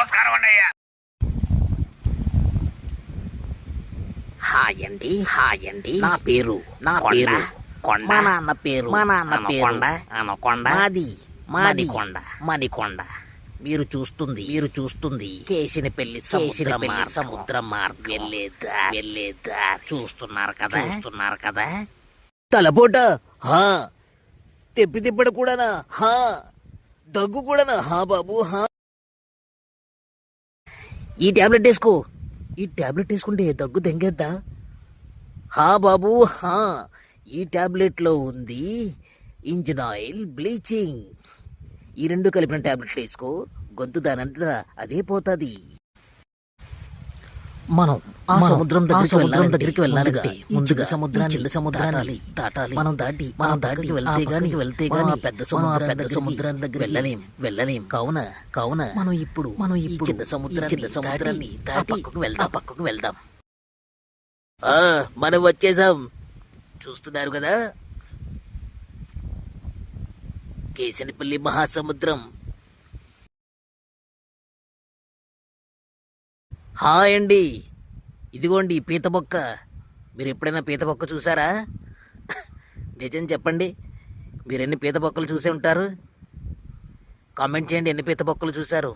నమస్కారం అండి అయ్యా. హాయ్ అండి నా పేరు కొండ. మా నాన్న పేరు అనకొండ. మాది మణికొండ. మీరు చూస్తుంది కేసినపల్లి సముద్ర మార్గం వెళ్ళేదా చూస్తున్నారు కదా. తలపోట హా, తిప్పిడ కూడానా, హా, దగ్గు కూడానా, హా బాబు హా. ఈ టాబ్లెట్ వేసుకుంటే దగ్గు తెంగేద్దా? హా బాబు హా, ఈ టాబ్లెట్ లో ఉంది ఇంజిన్ ఆయిల్, బ్లీచింగ్. ఈ రెండు కలిపిన టాబ్లెట్లు వేసుకో, గొంతు దానంతా అదే పోతుంది. మనం ఆ సముద్రం దగ్గరికి వెళ్ళాలంటే ముందుగా సముద్రాన్ని దాటాలి. మనం దాటి వెళ్తే గాని పెద్ద సముద్రం దగ్గర వెళ్ళలేం. కావున మనం ఇప్పుడు ఈ చిన్న సముద్రాన్ని దాటి పక్కకు వెళ్దాం. మనం వచ్చేసాం, చూస్తున్నారు కదా, కేశనపల్లి మహాసముద్రం. హాయ్ అండి, ఇదిగోండి పీత బొక్క. మీరు ఎప్పుడైనా పీత బొక్క చూసారా? నిజం చెప్పండి, మీరు ఎన్ని పీత బొక్కలు చూసే ఉంటారు? కామెంట్ చేయండి, ఎన్ని పీత బొక్కలు చూశారు.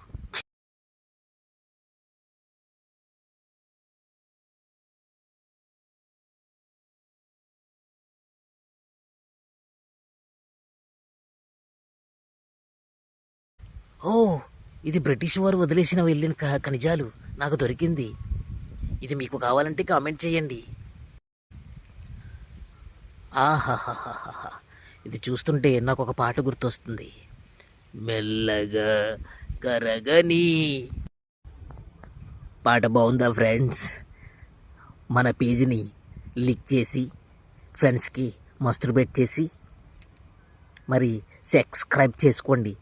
ఓ, ఇది బ్రిటిష్ వారు వదిలేసిన వెళ్ళిన ఖనిజాలు నాకు దొరికింది. ఇది మీకు కావాలంటే కామెంట్ చేయండి. ఆహాహాహా, ఇది చూస్తుంటే నాకు ఒక పాట గుర్తొస్తుంది. మెల్లగా కరగని. పాట బాగుందా ఫ్రెండ్స్? మన పేజీని లిక్ చేసి ఫ్రెండ్స్కి మస్ట్రబేట్ చేసి మరి సబ్స్క్రైబ్ చేసుకోండి.